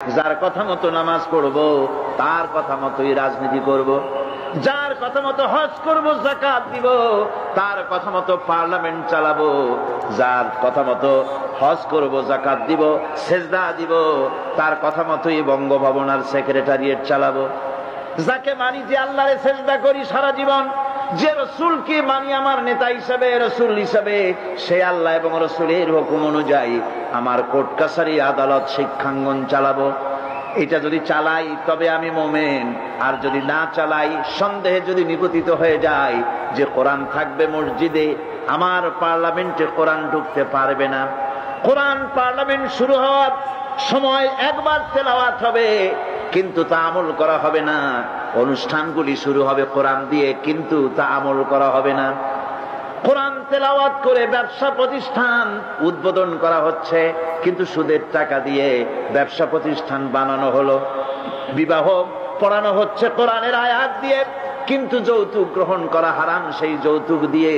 যার কথা মতো নামাজ পড়বো তার কথা মতোই রাজনীতি করব, যার কথা মতো হজ করব, যাকাত দিব, তার কথা মতো পার্লামেন্ট চালাবো, যার কথা মতো হজ করব, যাকাত দিব, সেজদা দিব, তার কথা মতোই বঙ্গভবন আর সেক্রেটারিয়েট চালাবো। যাকে মানি, যে আল্লাহরে সেজদা করি সারা জীবন, যে রসুলকে মানি আমার নেতা হিসাবে, রসুল হিসাবে, সে আল্লাহ এবং রসুলের হুকুম অনুযায়ী আমার কোর্ট কাছারি আদালত শিক্ষাঙ্গন চালাবো। এটা যদি চালাই তবে আমি মোমেন, আর যদি না চালাই, সন্দেহে যদি নিপতিত হয়ে যায় যে কোরআন থাকবে মসজিদে, আমার পার্লামেন্টে কোরআন ঢুকতে পারবে না। কোরআন পার্লামেন্ট শুরু হওয়ার সময় একবার তেলাওয়াত হবে, কিন্তু তা আমল করা হবে না। অনুষ্ঠানগুলি শুরু হবে কোরআন দিয়ে, কিন্তু তা আমল করা হবে না। কোরআন তেলাওয়াত করে ব্যবসা প্রতিষ্ঠান উদ্বোধন করা হচ্ছে, কিন্তু সুদের টাকা দিয়ে ব্যবসা প্রতিষ্ঠান বানানো হলো। বিবাহ পড়ানো হচ্ছে কোরআনের আয়াত দিয়ে, কিন্তু যৌতুক গ্রহণ করা হারাম, সেই যৌতুক দিয়ে